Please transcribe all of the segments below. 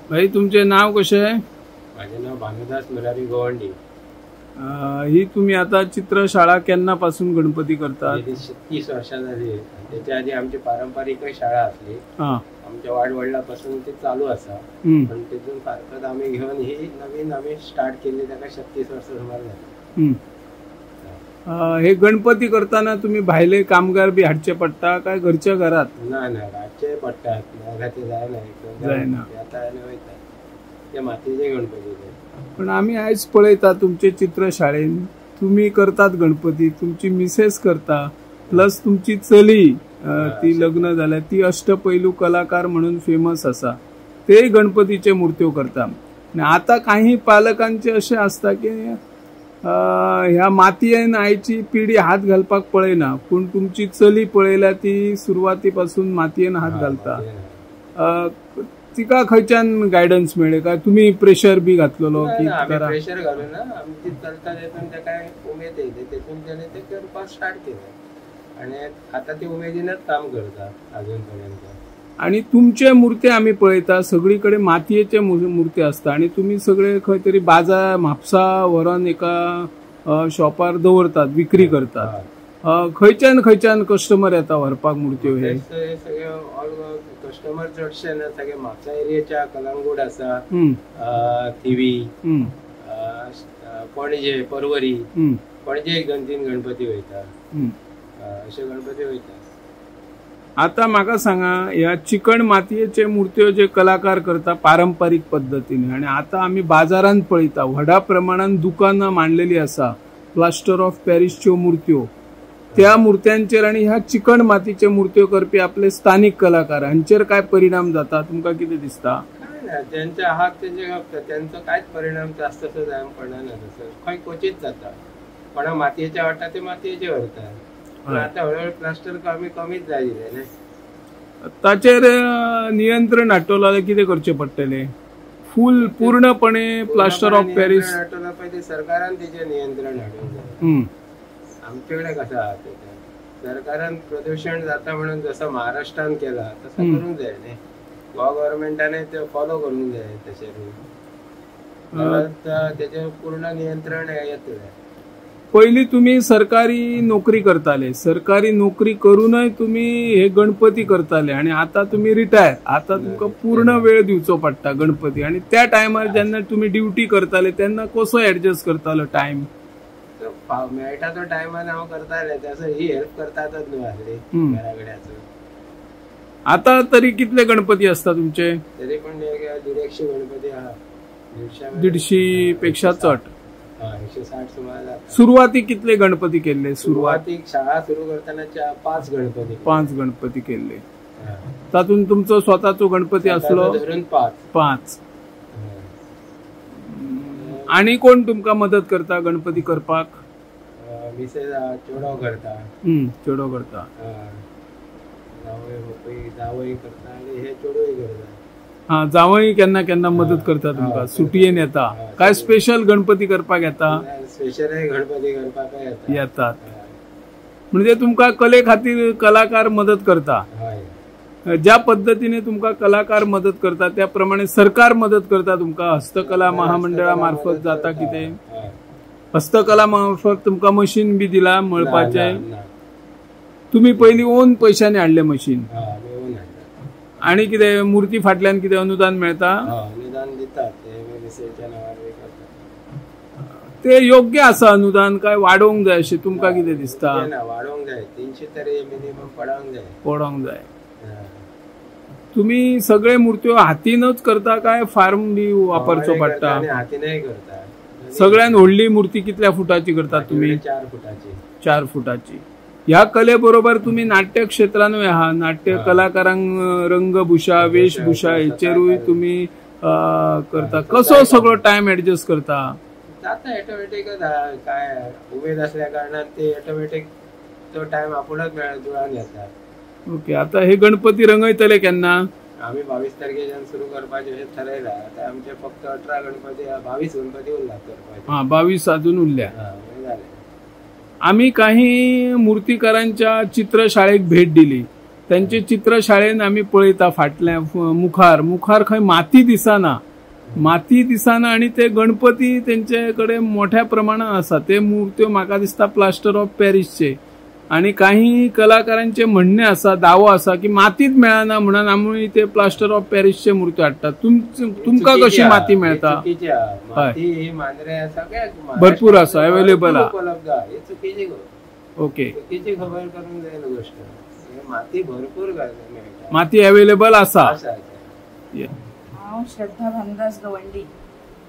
भाई तुमचे नाव कसे आहे? माझे नाव भानुदास मुरारी गोवंडी. ही तुम्ही आता चित्रशाळा केन्नापासून गणपती करतात? 30 वर्षां झाली. त्याच्या आधी आमची पारंपरिक शाळा असली. आमच्या वाडवडिलांपासून ते चालू असा. पण तिथून फारकत आम्ही घेऊन ही नवीन आम्ही स्टार्ट केली. त्याका 36 वर्ष सुमार झाली. हे गणपती करताना तुम्ही भायले कामगार बी हाडचे पडता काय घरच्या घरात? नाही हाडचे पडतात. घराचे जाय नाही आता ते मातीचे गणपती. पण आम्ही आयज पळयता तुमचे चित्रशाळेन तुम्ही करतात गणपती, तुमची मिसेस करता, प्लस तुमची चली ती लग्न झाल्या ती अष्टपैलू कलाकार म्हणून फेमस असा, ते गणपतीचे मूर्त्यो करता. आता काही पालकांचे असे असता की ह्या मातयेन आयची पिढी हात घालपाक पळयना, पण तुमची चली पळयल्या ती सुरुवातीपासून मातयेन हात घालता. तिका खंयच्यान गायडन्स मेळ्ळे काय? तुम्ही प्रेशर बी घातलेलो की करा? प्रेशर घालून ना आमची चलता तेतून काय उमेद येते तेतून त्याने ते करपाक स्टार्ट केलं आणि आता ती उमेदीनच काम करता अजूनपर्यंत. आणि तुमचे मूर्ती आम्ही पळयता सगळीकडे मातयेचे मूर्ती असता आणि तुम्ही सगळे खंय तरी बाजार म्हापसा व्हरून एका शॉपार दवरतात, विक्री करतात. खंयच्यान कस्टमर येता व्हरपाक मूर्त्यो? हे सगळे ऑल कस्टमर चडशे ना सगळे म्हापसा एरियाच्या कलंगूट आसा, थिवी, पणजे, परवरी. पणजे 2-3 गणपती वयता, अशे गणपती वयता. आता म्हाका सांगा, ह्या चिकण मातयेचे मूर्त्यो जे कलाकार करता पारंपरिक पद्धतीने, आणि आता आम्ही बाजारात पळयता व्हडा प्रमाणात दुकानां मांडलेली असा प्लास्टर ऑफ पॅरिसच्यो मूर्त्यो. त्या मूर्त्यांचेर आणि ह्या चिकण मातीचे मूर्त्यो करपी आपले स्थानिक कलाकार हांचेर काय परिणाम जाता? तुमका कितें दिसता? त्यांच्या हात त्यांचा कायच परिणाम जास्त जायला पडना. खंय क्वचित जाता, पण मातयेच्या वाटा ते मातयेचे व्हरतात. आता हळूहळू प्लास्टर कमीच जायले. ताचेर नियंत्रण हाडटलो जाल्यार कितें करचें पडटलें? पूर्णपणे प्लास्टर ऑफ पॅरिस हाडटलो पळय सरकारान तेचेर नियंत्रण हाडूंक जाय. आमच्याकडे कसं आहे सरकारान प्रदूषण जाता म्हणून जसं महाराष्ट्रान केला तसं करूंक जाय न्ही. गव्हर्नमेंटाने ते फॉलो करूंक जाय. त्याचेर पूर्ण नियंत्रण येतलें. पहिली तुम्ही सरकारी नोकरी करताले, सरकारी नोकरी करूनय तुम्ही हे गणपती करताले, आणि आता तुम्ही रिटायर. आता तुमका पूर्ण वेळ दिवचो पडटा गणपती, आणि त्या टायमार जेन्ना तुम्ही ड्युटी करताले तेन्ना कसो ऍडजस्ट करतालो टाइम? मेळटा तो टायमान हांव करताले, तसं ही हेल्प करतातच न्हू आसली घराकड्याचो. आता तरी कितले गणपती असता तुमचे? तरी पण 150 गणपती आहा. 150 पेक्षा चड. 160 सुमार. सुरुवाती कितले गणपती केले? सुरुवातीक शाळा सुरू करताना 5 गणपती केले. तातून तुमचो स्वतःचो गणपती असलो? धरून 5. आणि कोण तुमका मदत करता गणपती करपाक? मिसेस चेडो करता. चेडो करता. जावई करता आणि हे चेडोय करता. जावई केन्ना केन्ना मदत करता तुमका? सुटयेन येता काय? स्पेशल गणपती करपाक येता? स्पेशल गणपती करपाक येतात. म्हणजे तुमका कले खातीर कलाकार मदत करता. ज्या पद्धतीने तुमका कलाकार मदत करता त्याप्रमाणे सरकार मदत करता तुमका? हस्तकला महामंडळामार्फत जाता कितें? हस्तकला मार्फत तुमका मशीन बी दिला मळपाचे? तुम्ही पहिली ओन पैशाने हाडले मशीन? आणि कितें मूर्ती फाटल्यान कितें अनुदान मेळता? अनुदान दितात ते योग्य आसा अनुदान काय वाडोवंक जाय अशें तुमका कितें दिसता? वाडोवंक जाय. 300 तरी मिनिमम पडोवंक जाय. तुम्ही सगळे मूर्त्यो हातीनच करता काय फार्म बी वापरचो पडटा? हातीनय करता. सगळ्यान व्हडली मूर्ती कितल्या फुटाची करता तुम्ही? 4 फुटाची. 4 फुटाची. ह्या कले बरोबर तुम्ही नाट्य क्षेत्रानूय आहात. नाट्य कलाकारांक रंगभूषा, वेशभूषा हेचेरूय तुम्ही करता. कसो सगळो टाइम ऍडजस्ट करता? जाता ऑटोमॅटिकच. काय उमेद असल्या कारणान ते ऑटोमॅटिक तो टाइम आपुणच जुळान येता. ओके. आता हे गणपती रंगयतले केन्ना? आम्ही 22 तारखेच्यान सुरू करपाचे अशें थारायला. आता आमचे फक्त 18 गणपती 22 गणपती उरलात करपाचे. 22 अजून उरल्या. आम्ही काही मूर्तीकारांच्या चित्रशाळेक भेट दिली. त्यांचे चित्र शाळेन आम्ही पळयता फाटल्या मुखार खंय माती दिसना आणि ते गणपती त्यांचे कडेन मोठ्या प्रमाणात आसा. ते मुर्त्यो म्हाका दिसता प्लास्टर ऑफ पॅरिसचे. आणि काही कलाकारांचे म्हणणे असा, दावो असा की मातीच मेळना म्हणून आम्ही ते प्लास्टर ऑफ पॅरिसचे मूर्त्यो हाडटात. तुमका कशी माती मेळता? भरपूर असा अवेलेबल ओके. खबर करून जाय गोष्ट, माती भरपूर माती अवेलेबल असा. श्रद्धा भानुदास गवंडी.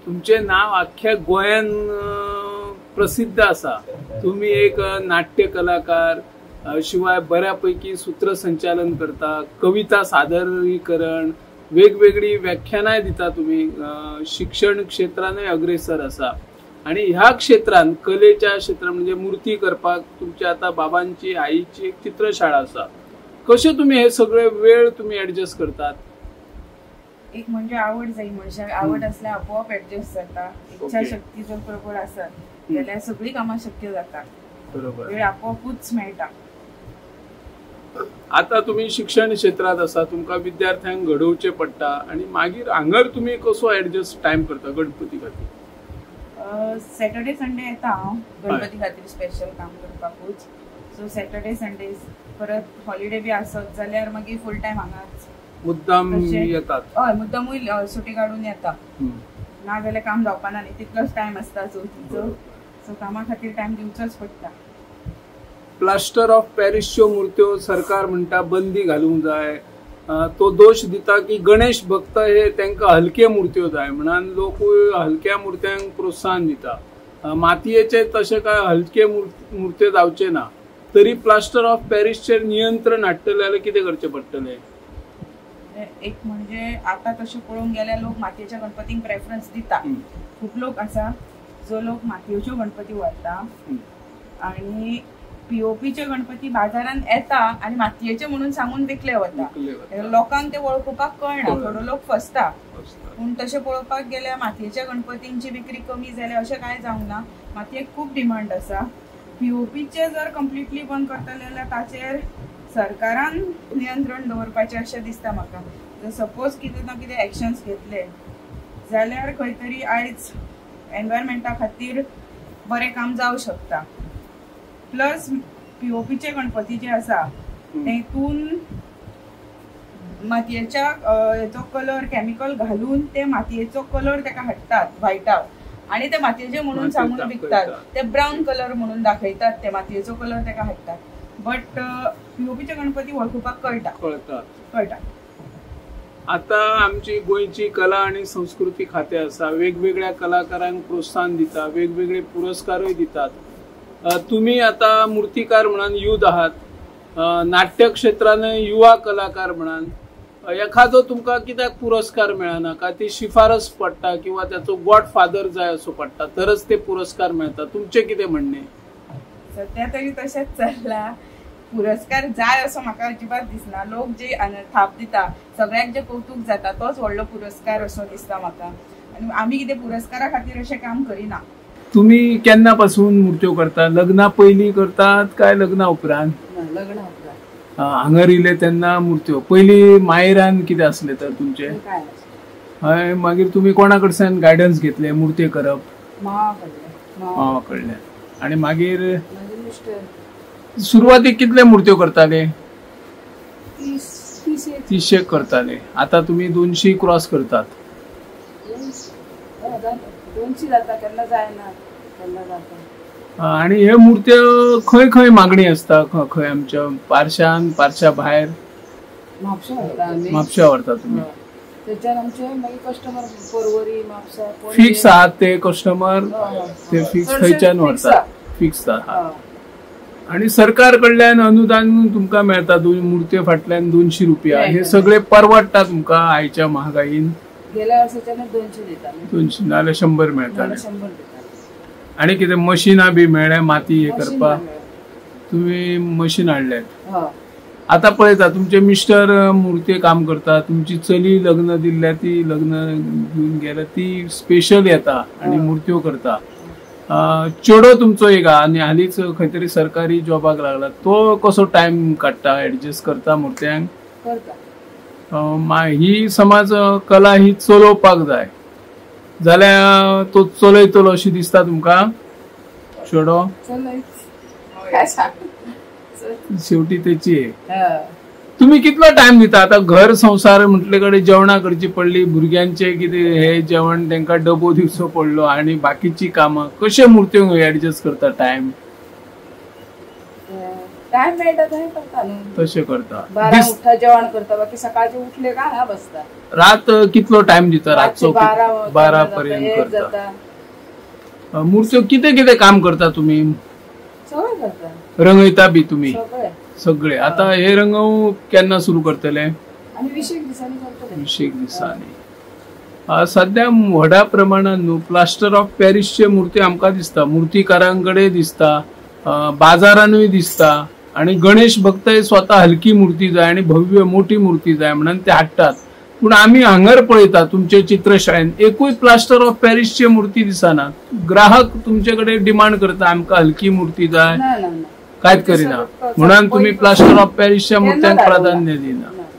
तुमचे नाव अख्ख्या गोंयान प्रसिद्ध असा. तुम्ही एक नाट्य कलाकार, शिवाय बऱ्यापैकी सूत्रसंचालन करता, कविता सादरीकरण, वेगवेगळी व्याख्यानाय दिता. तुम्ही शिक्षण क्षेत्राने अग्रेसर असा. आणि ह्या क्षेत्रात, कलेच्या क्षेत्रात म्हणजे मूर्ती करपाक तुमच्या आता बाबांची आईची एक चित्रशाळा असा. कसे तुम्ही हे सगळे वेळ तुम्ही ऍडजस्ट करतात? एक म्हणजे आवड जाई, मनशाक आवड असल्या आपोआप ऍडजस्ट जाता. इच्छाशक्ती जर बरोबर असत जाल्यार सगळी कामां शक्य जाता. बरोबर, वेळ आपोआपूच मेळटा. आता तुम्ही शिक्षण क्षेत्रात असा, तुमका विद्यार्थ्यांक घडोवचे पडटा आणि मागीर हांगर तुम्ही कसो ऍडजस्ट टाइम करता गणपती खातीर? सॅटर्डे संडे येता हांव गणपती खातीर स्पेशल काम करपाकूच. सो सॅटर्डे संडे परत हॉलिडे बी आसत जाल्यार मागीर फुल टायम हांगाच मुद्दाम येतात. हय, मुद्दामूय सुटी काढून येता. ना जाल्यार काम जावपाना न्ही, तितलोच टायम आसता चवथीचो. सो कामा खातीर टायम दिवचोच पडटा. प्लास्टर ऑफ पॅरिसच्यो मूर्त्यो सरकार म्हणटा बंदी घालूंक जाय. तो दोष दिता की गणेश भक्त हे तांकां हलके मूर्त्यो जाय म्हणून लोक हलक्या मूर्त्यांक प्रोत्साहन दिता. मातयेचे तशें काय हलके मूर्त्यो जावचे ना. तरी प्लास्टर ऑफ पॅरिसचेर नियंत्रण हाडटले जाल्यार कितें करचें पडटलें? एक म्हणजे आता तशें पळोवंक गेल्यार लोक मातयेच्या गणपतीक प्रेफरन्स दिता. खूप लोक आसा जो लोक मातयेच्यो गणपती व्हरता आणि पीओपीचे गणपती बाजारात येता आणि मातयेचे म्हणून सांगून विकले वता. लोकांक ते वळखुपाक कळना, थोडो लोक फसता. पूण तशें पळोवपाक गेल्यार मातयेच्या गणपतींची विक्री कमी जाल्या अशें कांय जावंक ना. मातयेक खूप डिमांड आसा. पीओपीचे जर कम्प्लिटली बंद करतले जाल्यार ताचेर सरकारान नियंत्रण दवरपाचें अशें दिसता म्हाका. जर सपोज कितें ना कितें एक्शन्स घेतले जाल्यार खंय तरी आयज एनवायरमेंटा खातीर बरें काम जावं शकता. प्लस पीओपीचे गणपती जे आसा तेतून मातयेच्या हेचो कलर केमिकल घालून ते मातयेचो कलर ताका हाडटात व्हायटाक आणि ते मातयेचे म्हणून सांगून विकतात. ते ब्राऊन कलर म्हणून दाखयतात, ते मातयेचो कलर ताका हाडटात. बट पीओपीचे गणपती वळखुपाक कळटा. आता आमची गोंयची कला आणि संस्कृती खाते आसा, वेगवेगळ्या कलाकारांक प्रोत्साहन दिता, वेगवेगळे पुरस्कारय दितात. तुम्ही आता मूर्तिकार म्हणून युथ आहात, नाट्य क्षेत्रान युवा कलाकार म्हणून एखादो तुमका कित्याक पुरस्कार मेळना का? ती शिफारस पडटा किंवा त्याचो गॉडफादर जाय असो पडटा तरच ते पुरस्कार मेळटा. तुमचे कितें म्हणणे? सध्या तरी तशेंच चल्ला. पुरस्कार जाय असो म्हाका अजिबात दिसना. लोक जे थाप दिता, सगळ्यांक जे कौतुक जाता तोच व्हडलो पुरस्कार असो दिसता म्हाका. आणि आमी कितें पुरस्कारा खातीर अशें काम करिना. तुम्ही केन्नापासून मूर्त्यो करता? लग्ना पयलीं करतात काय लग्ना उपरांत? लग्ना उपरांत. हांगर इले तेन्ना मूर्त्यो. पयलीं माहेरान कितें आसलें तर तुमचे? हय. मागीर तुम्ही कोणा कडच्यान गायडन्स घेतले मूर्ती करप? मावा कडल्यान. आणि मागीर सुरवातीक कितले मूर्त्यो करताले? 300 करताले. आता तुम्ही 200 क्रॉस करतात. 200 जाता, केन्ना जायना, केन्ना जाता. आणि हे मूर्त्यो खंय खंय मागणी असता? खंय आमच्या पार्शान, पार्शा भायर? म्हापशा व्हरता तुम्ही? त्याच्यान आमचे मागीर कस्टमर परवरी, म्हापसा फिक्स आहात ते कस्टमर? ते फिक्स थंयच्यान व्हरतात? फिक्स आहात. आणि सरकार कडल्यान अनुदान तुमका मेळता मूर्त्यो फाटल्यान 200 रुपया. हे सगळे परवडटा तुमका आयच्या महागाईन? गेल्या वर्साच्यान 200 दिताले. 200 नाल्यार 100 मेळटाले. आणि कितें मशिनां बी मेळ्ळे माती हे करपाक? तुम्ही मशीन हाडल्यात? आता पळयता तुमचे मिस्टर मूर्ती काम करता, तुमची चली लग्न दिल्ल्या ती लग्न घेवन गेल्या ती स्पेशल येता आणि मूर्त्यो करता. चेडो तुमचो एक हा आनी हालींच खंय तरी सरकारी जॉबाक लागला, तो कसो टायम काडटा, एडजस्ट करता मुर्त्यांक? करता. ही समज कला ही चलोवपाक जाय जाल्यार तो चलयतलो अशी दिसता तुमका चेडो? काय सांग. शेवटी त्याची हं. तुम्ही कितलो टाइम दिता? आता घर संसार म्हटले कडे जेवणा करची पडली, भुरग्यांचे कितें हे जेवण तांकां डबो दिवचो पडलो आणि बाकीची कामां, कशे मुर्त्यो एडजस्ट करता टाइम? टाइम मेळटा थंय करता न्हू. तशें करता. 12 उठता जेवण करता, बाकी सकाळचे उठले का हांगा बसता. रात कितलो टाइम दिता? रातचो 12 पर्यंत एक करता. जाता. मुर्त्यो कितें कितें काम करता तुम्ही? सगळें करता. रंगयता बी तुम्ही सगळें. सगळे? आता हे रंगव केन्ना सुरू करतले? आनी 20 दिसांनी करतले. 20 दिसांनी. सध्या व्हडा प्रमाणात न्हू प्लास्टर ऑफ पॅरिसचे मुर्ती आमकां दिसता, मुर्तीकारांकडे दिसता, बाजारांनूय दिसता. आणि गणेश भक्तय स्वतः हलकी मूर्ती जाय आणि भव्य मोठी मूर्ती जाय म्हणून ते हाडटात. पूण आम्ही हांगर पळयता तुमचे चित्रशाळेन एकूय प्लास्टर ऑफ पॅरिसची मूर्ती दिसना. ग्राहक तुमचे डिमांड करता आमकां हलकी मूर्ती जाय, ना ना ना. कांयच करिना म्हणून तुम्ही प्लास्टर ऑफ पॅरिसच्या मूर्त्यांक प्राधान्य दिना.